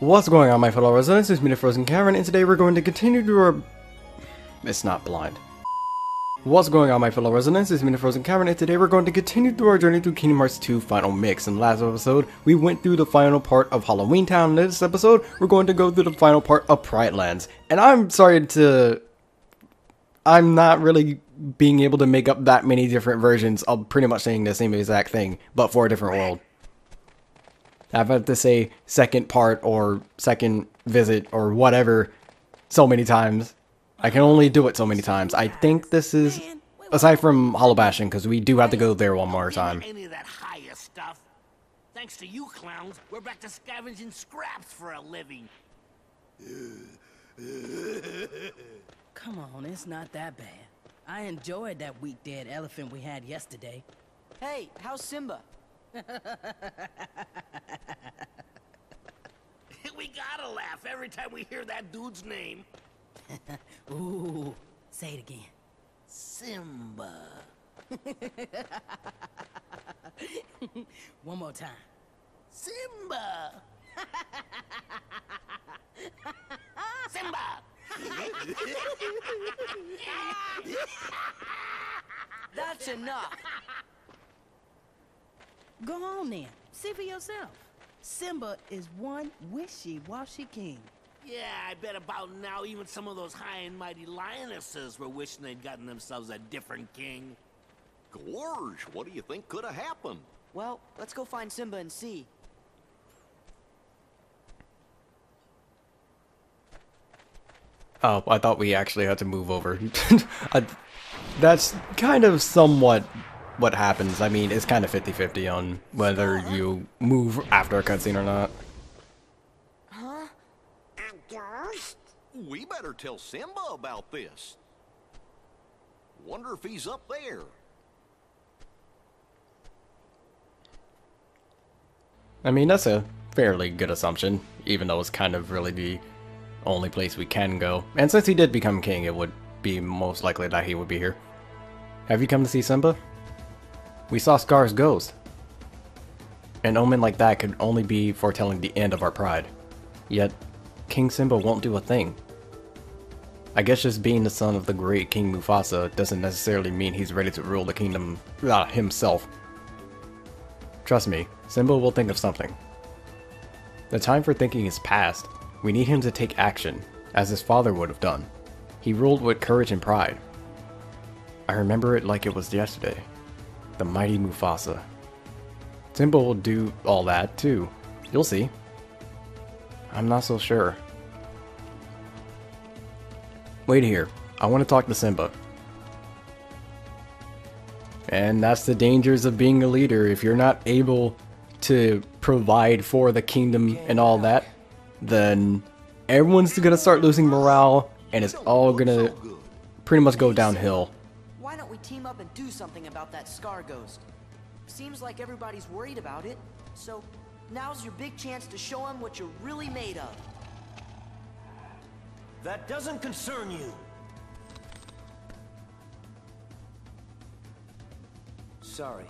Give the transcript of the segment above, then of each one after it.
What's going on, my fellow residents? It's me, TheFrozenCavern, and today we're going to continue to our... It's not blind. What's going on, my fellow residents? It's me, TheFrozenCavern, and today we're going to continue through our journey through Kingdom Hearts 2 Final Mix. In the last episode, we went through the final part of Halloween Town. In this episode, we're going to go through the final part of Pride Lands. And I'm sorry to... I'm not really being able to make up that many different versions of pretty much saying the same exact thing, but for a different world. I've had to say second part or second visit or whatever so many times. I can only do it so many times. I think this is, aside from Hollow Bastion, because we do have to go there one more time. Any of that higher stuff. Thanks to you clowns, we're back to scavenging scraps for a living. Come on, it's not that bad. I enjoyed that weak dead elephant we had yesterday. Hey, how's Simba? We gotta laugh every time we hear that dude's name. Ooh, say it again. Simba. One more time. Simba. Simba. That's enough. Go on then, see for yourself. Simba is one wishy-washy king. Yeah, I bet about now even some of those high and mighty lionesses were wishing they'd gotten themselves a different king. Gorge, what do you think could have happened? Well, let's go find Simba and see. Oh, I thought we actually had to move over. That's kind of somewhat what happens. I mean, it's kind of 50-50 on whether you move after a cutscene or not. Huh? A ghost? We better tell Simba about this. Wonder if he's up there. I mean, that's a fairly good assumption, even though it's kind of really the only place we can go. And since he did become king, it would be most likely that he would be here. Have you come to see Simba? We saw Scar's ghost. An omen like that could only be foretelling the end of our pride. Yet, King Simba won't do a thing. I guess just being the son of the great King Mufasa doesn't necessarily mean he's ready to rule the kingdom himself. Trust me, Simba will think of something. The time for thinking is past. We need him to take action, as his father would have done. He ruled with courage and pride. I remember it like it was yesterday. The mighty Mufasa. Simba will do all that too. You'll see. I'm not so sure. Wait here. I want to talk to Simba. And that's the dangers of being a leader. If you're not able to provide for the kingdom and all that, then everyone's gonna start losing morale and it's all gonna pretty much go downhill. Why don't we team up and do something about that Scar ghost? Seems like everybody's worried about it, so now's your big chance to show them what you're really made of. That doesn't concern you. Sorry.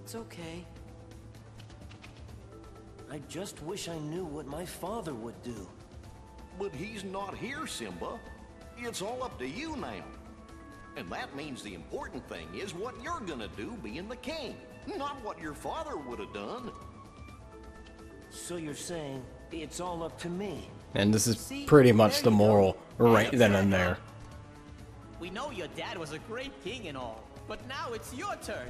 It's okay. I just wish I knew what my father would do. But he's not here, Simba. It's all up to you now. And that means the important thing is what you're gonna do being the king, not what your father would have done. So you're saying it's all up to me? And this is pretty much the moral right then and there. We know your dad was a great king and all, but now it's your turn.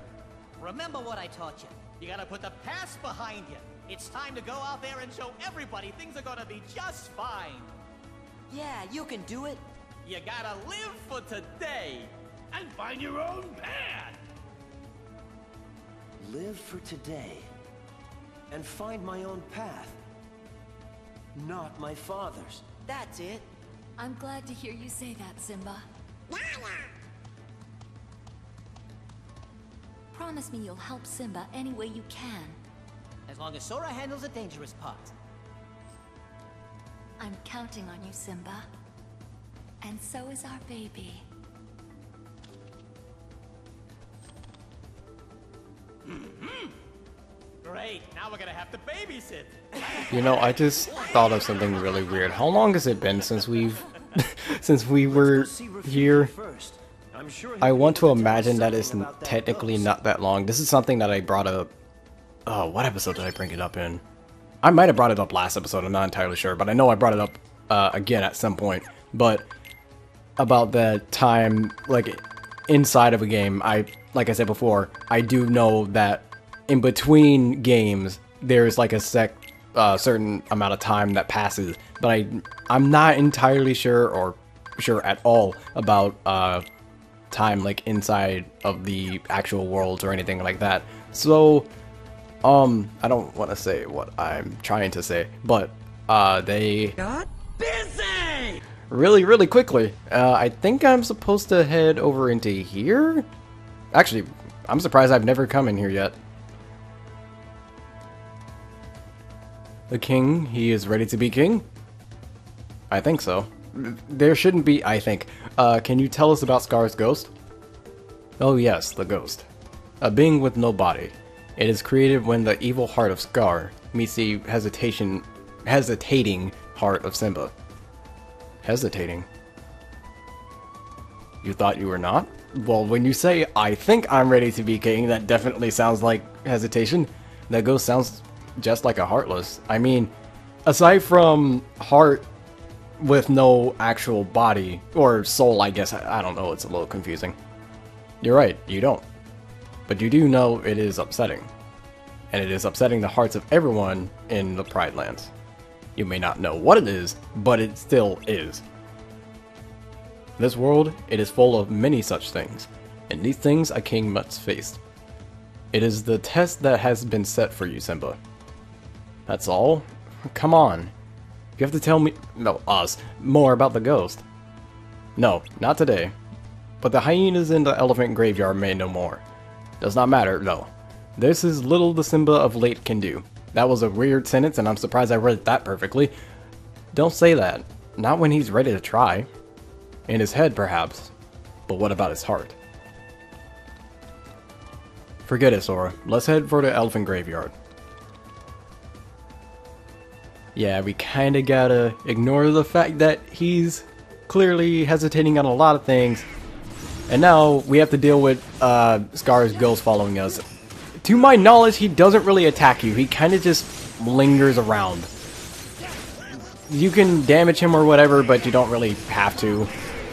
Remember what I taught you. You gotta put the past behind you. It's time to go out there and show everybody things are gonna be just fine. Yeah, you can do it. You gotta live for today. And find your own path. Live for today. And find my own path. Not my father's. That's it. I'm glad to hear you say that, Simba. Promise me you'll help Simba any way you can. As long as Sora handles the dangerous part. I'm counting on you, Simba. And so is our baby. Great, now we're gonna have to babysit. You know, I just thought of something really weird. How long has it been since since we were here? I want to imagine that it's technically not that long. This is something that I brought up. Oh, what episode did I bring it up in? I might have brought it up last episode, I'm not entirely sure, but I know I brought it up again at some point. But about the time, like, inside of a game, like I said before, I do know that in between games, there's like a certain amount of time that passes, but I'm not entirely sure or sure at all about time like inside of the actual worlds or anything like that. So I don't want to say what I'm trying to say, but they got busy really quickly. I think I'm supposed to head over into here. Actually, I'm surprised I've never come in here yet. The king, he is ready to be king? I think so. There shouldn't be, I think. Can you tell us about Scar's ghost? Oh yes, the ghost. A being with no body. It is created when the evil heart of Scar meets the hesitating heart of Simba. Hesitating? You thought you were not? Well, when you say, I think I'm ready to be king, that definitely sounds like hesitation. That ghost sounds just like a heartless. I mean, aside from heart with no actual body, or soul, I guess, I don't know, it's a little confusing. You're right, you don't. But you do know it is upsetting. And it is upsetting the hearts of everyone in the Pride Lands. You may not know what it is, but it still is. This world, it is full of many such things, and these things a king must face. It is the test that has been set for you, Simba. That's all? Come on. You have to tell me, no, us, more about the ghost. No, not today. But the hyenas in the elephant graveyard may know more. Does not matter, no. This is little the Simba of late can do. That was a weird sentence, and I'm surprised I read that perfectly. Don't say that. Not when he's ready to try. In his head, perhaps. But what about his heart? Forget it, Sora. Let's head for the elephant graveyard. Yeah, we kinda gotta ignore the fact that he's clearly hesitating on a lot of things. And now we have to deal with Scar's ghost following us. To my knowledge, he doesn't really attack you. He kinda just lingers around. You can damage him or whatever, but you don't really have to.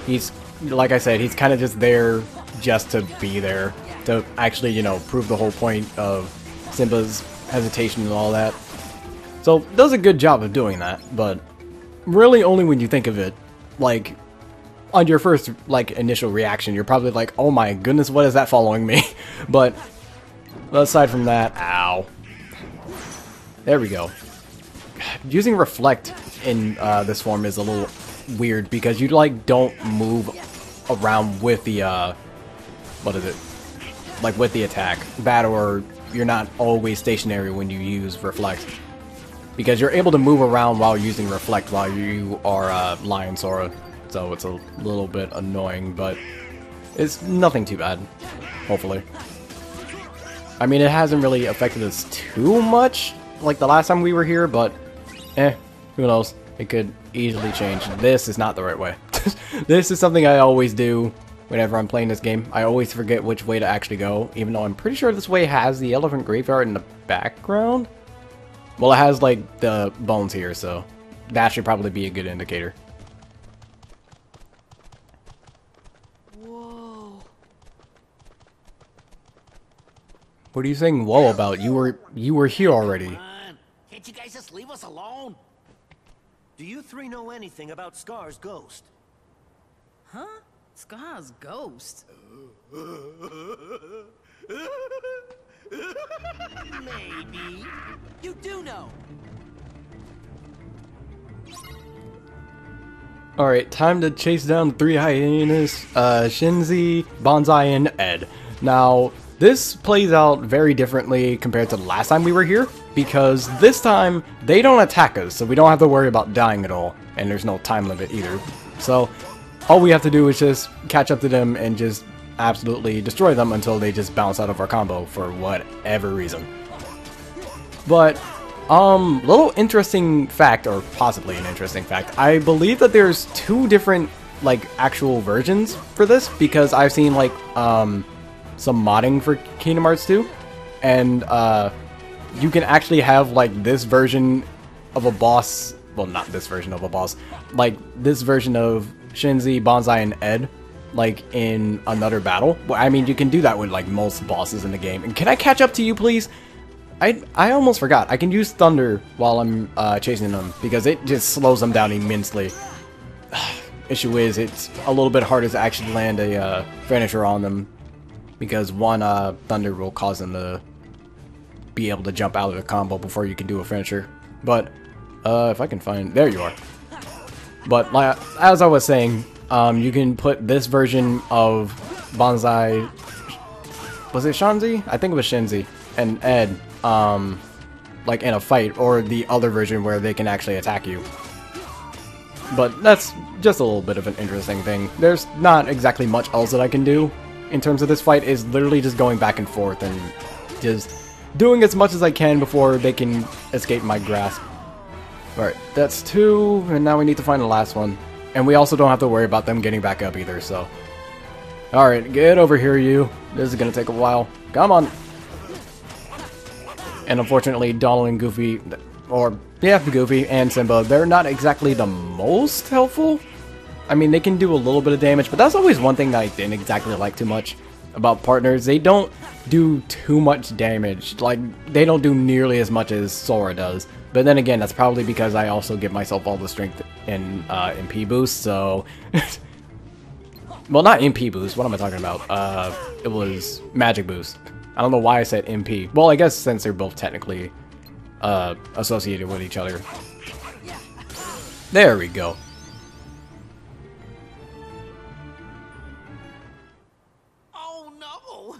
He's, like I said, he's kinda just there just to be there. To actually, you know, prove the whole point of Simba's hesitation and all that. So, does a good job of doing that, but really only when you think of it. Like, on your first, like, initial reaction, you're probably like, oh my goodness, what is that following me? But, aside from that, ow. There we go. Using Reflect in this form is a little weird, because you, like, don't move around with the, what is it? Like, with the attack. That, or you're not always stationary when you use Reflect. Because you're able to move around while using Reflect while you are Lion Sora. So it's a little bit annoying, but it's nothing too bad, hopefully. I mean, it hasn't really affected us too much, like the last time we were here, but who knows? It could easily change. This is not the right way. This is something I always do whenever I'm playing this game. I always forget which way to actually go, even though I'm pretty sure this way has the elephant graveyard in the background. Well, it has, like, the bones here, so that should probably be a good indicator. Whoa. What are you saying whoa about? You were here already. Come on. Can't you guys just leave us alone? Do you three know anything about Scar's ghost? Huh? Scar's ghost? Maybe. You do know. Alright, time to chase down the three hyenas, Shinzi, Bonsai, and Ed. Now, this plays out very differently compared to the last time we were here, because this time, they don't attack us, so we don't have to worry about dying at all, and there's no time limit either. So, all we have to do is just catch up to them and just absolutely destroy them until they just bounce out of our combo for whatever reason. But, little interesting fact, or possibly an interesting fact, I believe that there's 2 different, like, actual versions for this, because I've seen, like, some modding for Kingdom Hearts 2, and, you can actually have, like, this version of a boss, well, not this version of a boss, like, this version of Shinzi, Banzai, and Ed, like, in another battle. Well, I mean, you can do that with, like, most bosses in the game. And can I catch up to you, please? I almost forgot. I can use Thunder while I'm chasing them, because it just slows them down immensely. Issue is, it's a little bit harder to actually land a finisher on them, because one Thunder will cause them to be able to jump out of the combo before you can do a finisher. But if I can find... There you are. But like, as I was saying, you can put this version of Banzai... Was it Shanzi? I think it was Shinzi. And Ed, like in a fight, or the other version where they can actually attack you. But that's just a little bit of an interesting thing. There's not exactly much else that I can do in terms of this fight. Is literally just going back and forth and just doing as much as I can before they can escape my grasp. Alright, that's 2, and now we need to find the last one. And we also don't have to worry about them getting back up either, so... Alright, get over here, you. This is gonna take a while. Come on! And unfortunately, Donald and Goofy, or, yeah, Goofy and Simba, they're not exactly the most helpful. I mean, they can do a little bit of damage, but that's always one thing that I didn't exactly like too much about partners. They don't do too much damage. Like, they don't do nearly as much as Sora does. But then again, that's probably because I also give myself all the strength in MP boost, so... Well, not MP boost, what am I talking about? It was magic boost. I don't know why I said MP. Well, I guess since they're both technically associated with each other. There we go. Oh no!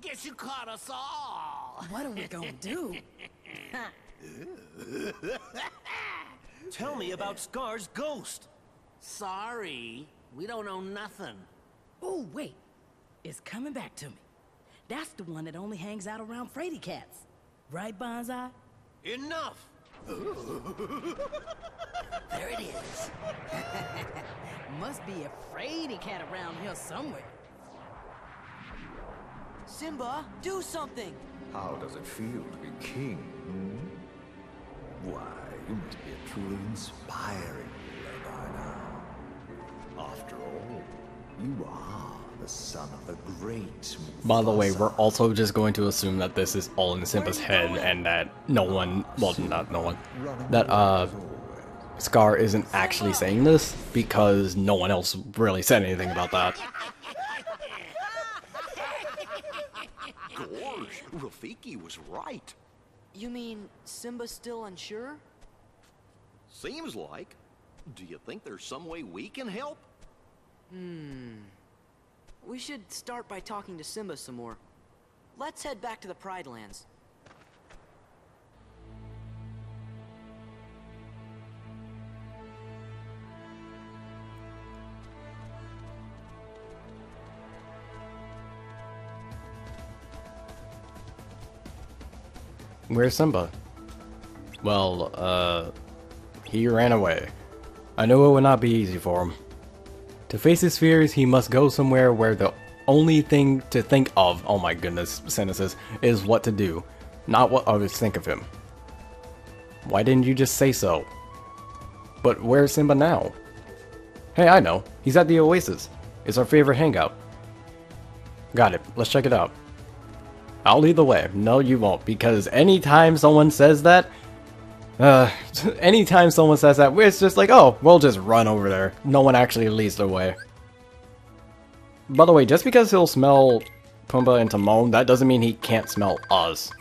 Guess you caught us all. What are we gonna do? Tell me about Scar's ghost. Sorry, we don't know nothing. Oh, wait. It's coming back to me. That's the one that only hangs out around fraidy cats. Right, Banzai? Enough! There it is. Must be a fraidy cat around here somewhere. Simba, do something! How does it feel to be king? Why, you must be a truly inspiring ruler by now. After all, you are the son of the great. By the way, we're also just going to assume that this is all in Simba's head, and that no one, well, not no one, that Scar isn't actually saying this, because no one else really said anything about that. Gosh, Rafiki was right. You mean Simba's still unsure? Seems like. Do you think there's some way we can help? We should start by talking to Simba some more. Let's head back to the Pride Lands. Where's Simba? Well, he ran away. I knew it would not be easy for him. To face his fears, he must go somewhere where the only thing to think of, oh my goodness, sentences, is what to do, not what others think of him. Why didn't you just say so? But where's Simba now? Hey, I know. He's at the Oasis. It's our favorite hangout. Got it. Let's check it out. I'll lead the way. No, you won't, because anytime someone says that, it's just like, oh, we'll just run over there. No one actually leads the way. By the way, just because he'll smell Pumbaa and Timon, that doesn't mean he can't smell us.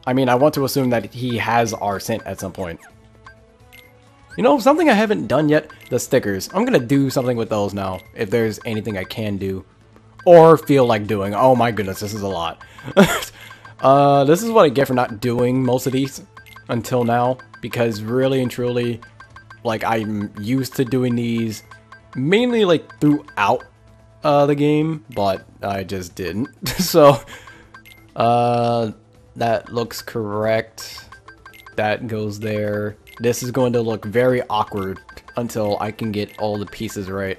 I mean, I want to assume that he has our scent at some point. You know, something I haven't done yet, the stickers. I'm gonna do something with those now, if there's anything I can do. Or feel like doing. Oh my goodness, this is a lot. This is what I get for not doing most of these until now, because really and truly, like, I'm used to doing these mainly like throughout the game, but I just didn't. So that looks correct. That goes there. This is going to look very awkward until I can get all the pieces right.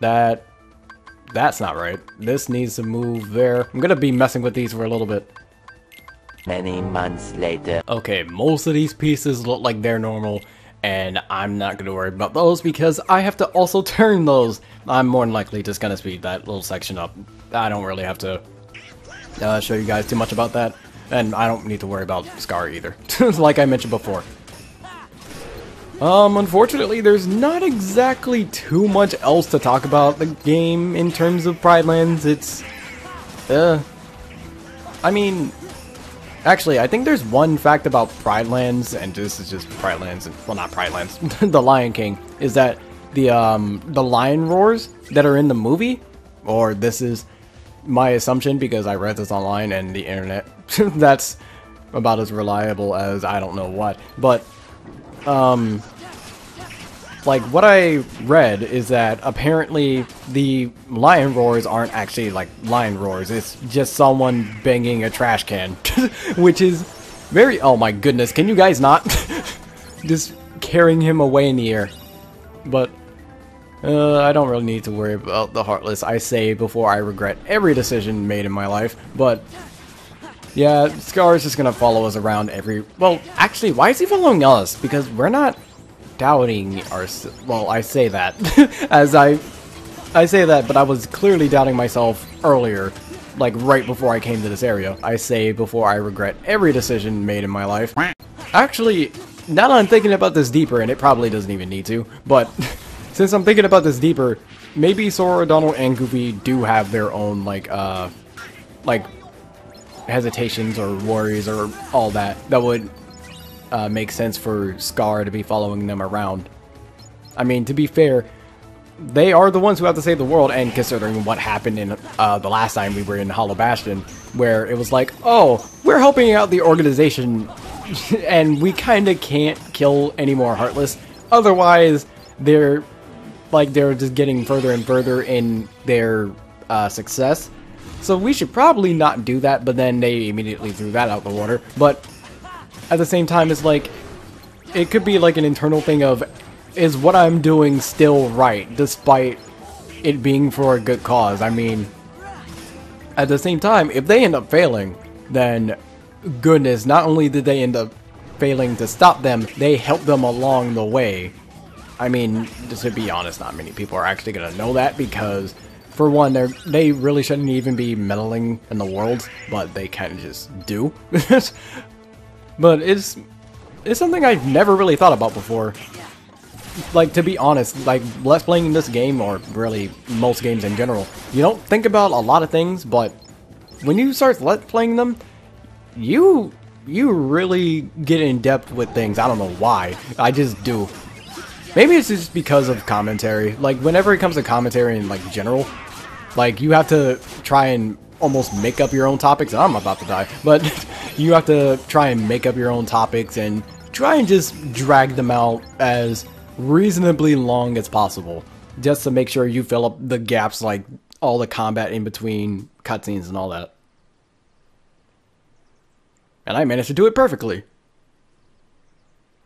That's not right. This needs to move there. I'm gonna be messing with these for a little bit. Many months later. Okay, most of these pieces look like they're normal, and I'm not gonna worry about those because I have to also turn those. I'm more than likely just gonna speed that little section up. I don't really have to show you guys too much about that, and I don't need to worry about Scar either, like I mentioned before. Unfortunately, there's not exactly too much else to talk about the game in terms of Pride Lands. It's, I mean, actually, I think there's one fact about Pride Lands, and this is just Pride Lands, and, well, not Pride Lands, The Lion King, is that the lion roars that are in the movie, or this is my assumption because I read this online and the internet, that's about as reliable as I don't know what, but, like, what I read is that apparently the lion roars aren't actually, like, lion roars. It's just someone banging a trash can, which is very... Oh my goodness, can you guys not? Just carrying him away in the air. But, I don't really need to worry about the Heartless. I say before I regret every decision made in my life, but... Yeah, Scar is just gonna follow us around every... Well, actually, why is he following us? Because we're not doubting our... Well, I say that as I say that, but I was clearly doubting myself earlier, like right before I came to this area. I say before I regret every decision made in my life. Actually, now that I'm thinking about this deeper, and it probably doesn't even need to, but since I'm thinking about this deeper, maybe Sora, Donald, and Goofy do have their own, like hesitations or worries or all that would make sense for Scar to be following them around. I mean, to be fair, they are the ones who have to save the world, and considering what happened in the last time we were in Hollow Bastion, where it was like, oh, we're helping out the organization, and we kind of can't kill any more Heartless, otherwise they're just getting further and further in their success. So we should probably not do that, but then they immediately threw that out the water. But at the same time, it's like, it could be like an internal thing of, is what I'm doing still right, despite it being for a good cause? I mean, at the same time, if they end up failing, then goodness, not only did they end up failing to stop them, they helped them along the way. I mean, just to be honest, not many people are actually going to know that, because for one, they really shouldn't even be meddling in the world, but they kind of just do. But it's something I've never really thought about before. Like, to be honest, like, Let's Playing this game, or really most games in general, you don't think about a lot of things, but when you start Let's Playing them, you really get in depth with things. I don't know why. I just do. Maybe it's just because of commentary. Like, whenever it comes to commentary in, like, general, like, you have to try and almost make up your own topics, and I'm about to die, but you have to try and make up your own topics and try and just drag them out as reasonably long as possible, just to make sure you fill up the gaps, like all the combat in between cutscenes and all that. And I managed to do it perfectly.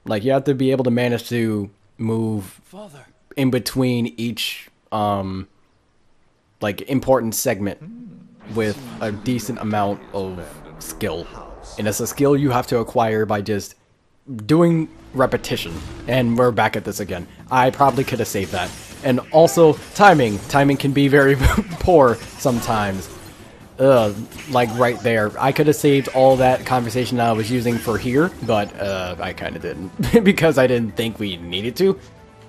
Like, you have to be able to manage to move in between each like important segment with a decent amount of skill. And it's a skill you have to acquire by just doing repetition. And we're back at this again. I probably could have saved that. And also, timing. Timing can be very poor sometimes. Like right there. I could have saved all that conversation I was using for here, but I kind of didn't. Because I didn't think we needed to.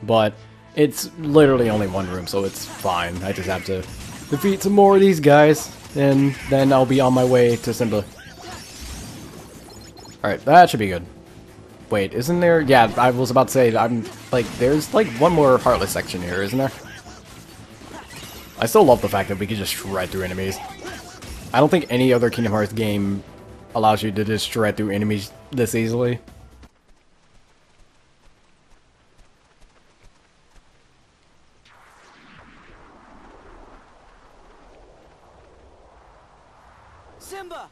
But it's literally only one room, so it's fine. I just have to defeat some more of these guys, and then I'll be on my way to Simba. Alright, that should be good. Wait, isn't there... Yeah, I was about to say, I'm like, there's like one more Heartless section here, isn't there? I still love the fact that we can just shred through enemies. I don't think any other Kingdom Hearts game allows you to just shred through enemies this easily. Simba!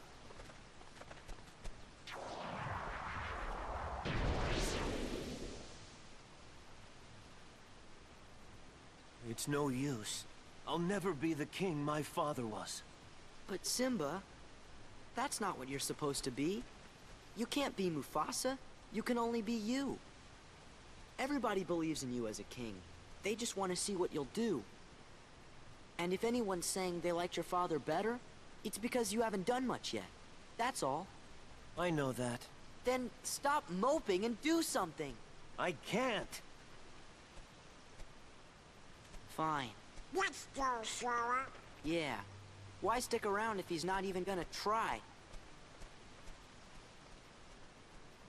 It's no use. I'll never be the king my father was. But Simba, that's not what you're supposed to be. You can't be Mufasa. You can only be you. Everybody believes in you as a king. They just want to see what you'll do. And if anyone's saying they liked your father better, it's because you haven't done much yet. That's all. I know that. Then stop moping and do something. I can't. Fine. Let's go, Sora. Yeah. Why stick around if he's not even gonna try?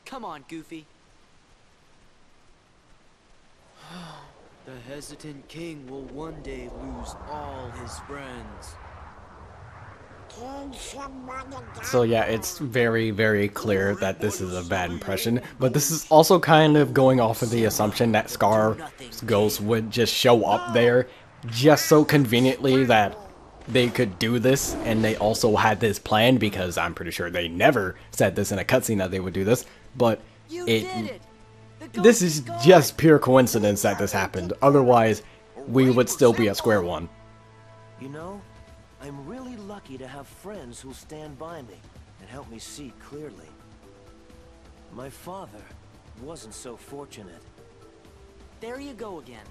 Come on, Goofy. The hesitant king will one day lose all his friends. So yeah, it's very, very clear that this is a bad impression, but this is also kind of going off of the assumption that Scar's ghost would just show up there just so conveniently that they could do this, and they also had this plan, because I'm pretty sure they never said this in a cutscene that they would do this, but this is just pure coincidence that this happened. Otherwise, we would still be at square one. You know, I'm really lucky to have friends who'll stand by me and help me see clearly. My father wasn't so fortunate. There you go again.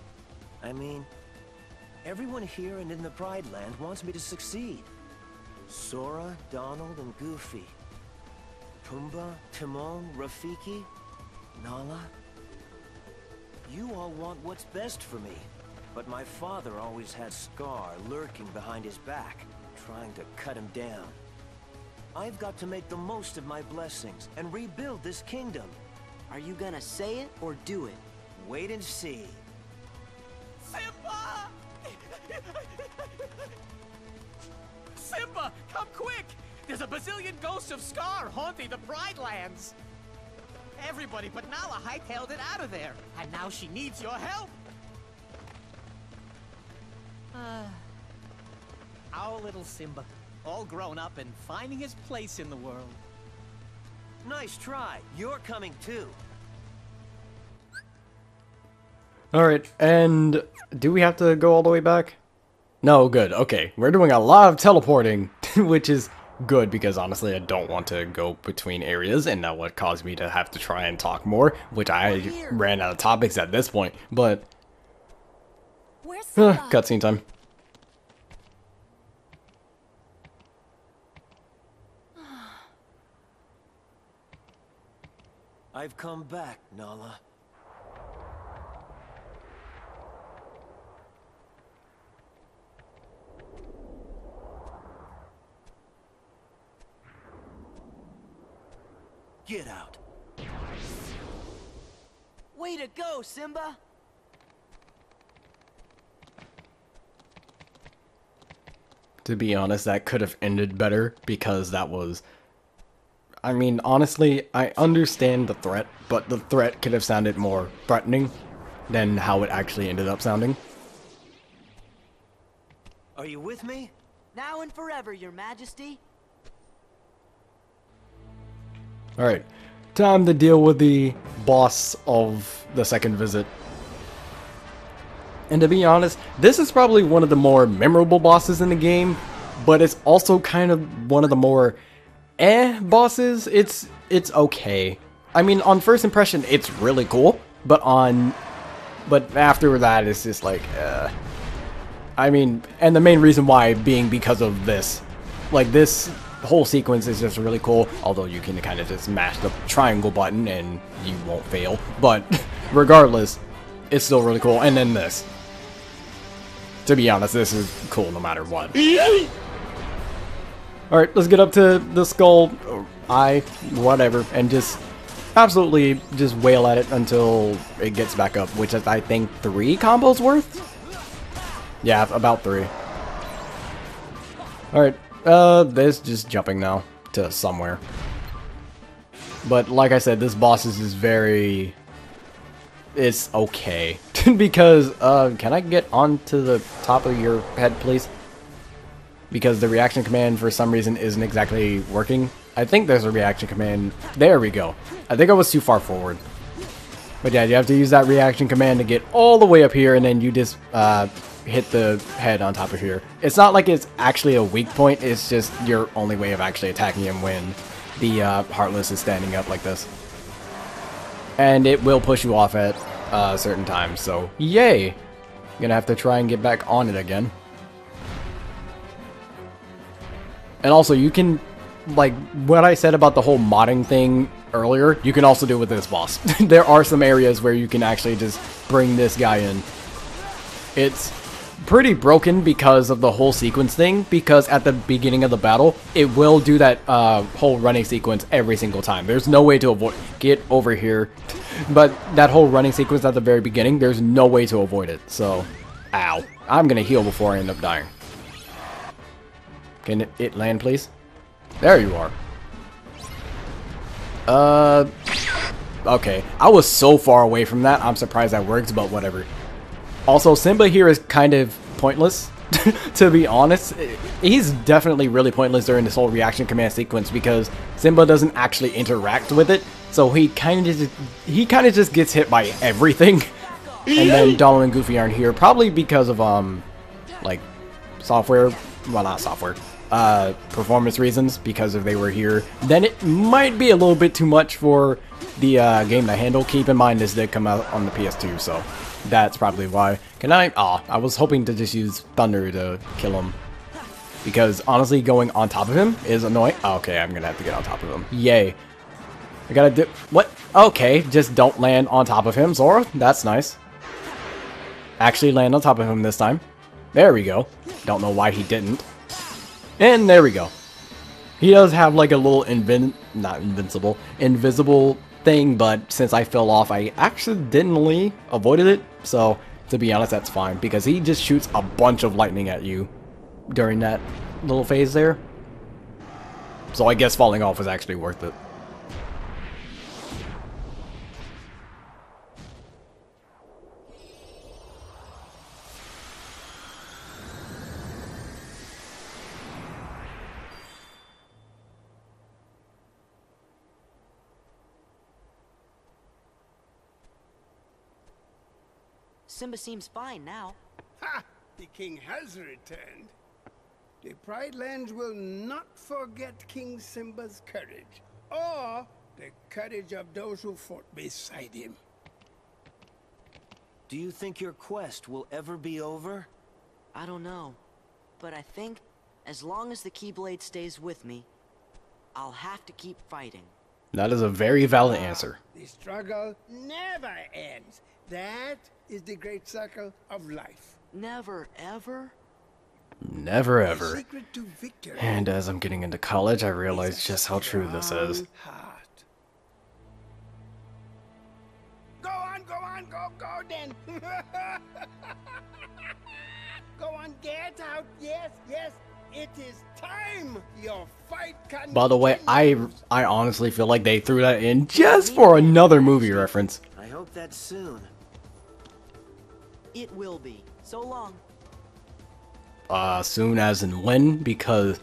I mean, everyone here and in the Pride Land wants me to succeed. Sora, Donald, and Goofy. Pumbaa, Timon, Rafiki, Nala. You all want what's best for me. But my father always had Scar lurking behind his back, trying to cut him down. I've got to make the most of my blessings and rebuild this kingdom. Are you gonna say it or do it? Wait and see. Simba! Simba, come quick! There's a bazillion ghosts of Scar haunting the Pride Lands. Everybody but Nala hightailed it out of there, and now she needs your help. Our little Simba, all grown up and finding his place in the world. Nice try. You're coming too. Alright, and do we have to go all the way back? No, good. Okay, we're doing a lot of teleporting, which is good, because honestly I don't want to go between areas, and that would cause me to have to try and talk more, which I ran out of topics at this point, but cutscene time. I've come back, Nala. Get out. Way to go, Simba! To be honest, that could have ended better, because that was... I mean, honestly, I understand the threat, but the threat could have sounded more threatening than how it actually ended up sounding. Are you with me? Now and forever, Your Majesty. Alright, time to deal with the boss of the second visit. And to be honest, this is probably one of the more memorable bosses in the game, but it's also kind of one of the more bosses. It's okay. I mean, on first impression, it's really cool, but after that, it's just like, I mean, and the main reason why being because of this. Like, this whole sequence is just really cool, although you can kind of just mash the triangle button and you won't fail. But regardless, it's still really cool. And then this. To be honest, this is cool no matter what. Alright, let's get up to the skull, whatever, and just absolutely just wail at it until it gets back up, which is, I think, 3 combos worth? Yeah, about 3. Alright, there's just jumping now to somewhere. But like I said, this boss is just very... It's okay. Because, can I get onto the top of your head, please? Because the reaction command, for some reason, isn't exactly working. I think there's a reaction command. There we go. I think I was too far forward. But yeah, you have to use that reaction command to get all the way up here, and then you just hit the head on top of here. It's not like it's actually a weak point, it's just your only way of actually attacking him when the Heartless is standing up like this. And it will push you off at certain times, so yay! Gonna have to try and get back on it again. And also, you can, like, what I said about the whole modding thing earlier, you can also do with this boss. There are some areas where you can actually just bring this guy in. It's pretty broken because of the whole sequence thing, because at the beginning of the battle, it will do that whole running sequence every single time. There's no way to avoid. Get over here. But that whole running sequence at the very beginning, there's no way to avoid it. So, ow. I'm gonna heal before I end up dying. Can it land, please? There you are. Okay. I was so far away from that, I'm surprised that works, but whatever. Also, Simba here is kind of pointless, to be honest. He's definitely really pointless during this whole reaction command sequence because Simba doesn't actually interact with it, so he kind of just gets hit by everything. And then Donald and Goofy aren't here, probably because of like software, well, not software, performance reasons. Because if they were here, then it might be a little bit too much for the game to handle. Keep in mind this did come out on the PS2, so that's probably why. Can I? Aw, I was hoping to just use Thunder to kill him. Because honestly, going on top of him is annoying. Oh, okay, I'm gonna have to get on top of him. Yay. I gotta do. What? Okay, just don't land on top of him, Zora. That's nice. Actually land on top of him this time. There we go. Don't know why he didn't. And there we go. He does have like a little invisible thing, but since I fell off, I accidentally avoided it. So, to be honest, that's fine, because he just shoots a bunch of lightning at you during that little phase there. So I guess falling off was actually worth it. Simba seems fine now. Ha! The king has returned. The Pride Lands will not forget King Simba's courage, or the courage of those who fought beside him. Do you think your quest will ever be over? I don't know, but I think as long as the Keyblade stays with me, I'll have to keep fighting. That is a very valid answer. The struggle never ends. That is the great circle of life. Never ever? Never ever. The secret to victory. And as I'm getting into college, I realize just how true this is. Heart. Go on, go then. Go on, get out. Yes, it is time. Your fight can. By the way, I honestly feel like they threw that in just for another movie reference. I hope that's soon. It will be. So long. Soon as in when, because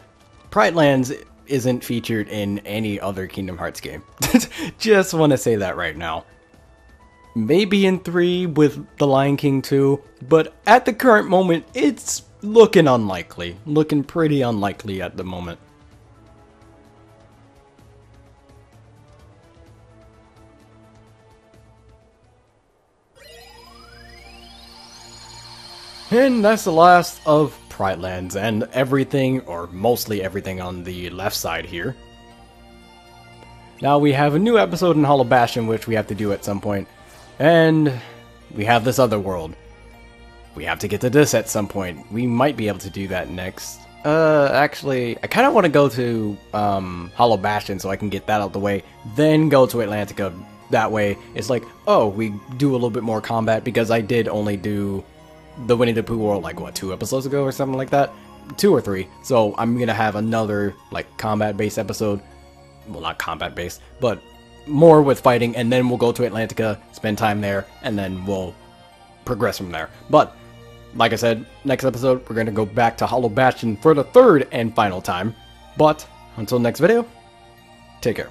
Pride Lands isn't featured in any other Kingdom Hearts game. Just want to say that right now. Maybe in 3 with The Lion King 2, but at the current moment, it's looking unlikely. Looking pretty unlikely at the moment. And that's the last of Pride Lands and everything, or mostly everything on the left side here. Now we have a new episode in Hollow Bastion which we have to do at some point. And we have this other world. We have to get to this at some point. We might be able to do that next. Actually, I kind of want to go to Hollow Bastion so I can get that out the way, then go to Atlantica. That way, it's like, oh, we do a little bit more combat, because I did only do the Winnie the Pooh world, like, what, 2 episodes ago or something like that? 2 or 3. So I'm gonna have another, like, combat-based episode. Well, not combat-based, but more with fighting, and then we'll go to Atlantica, spend time there, and then we'll progress from there. But, like I said, next episode, we're gonna go back to Hollow Bastion for the 3rd and final time. But, until next video, take care.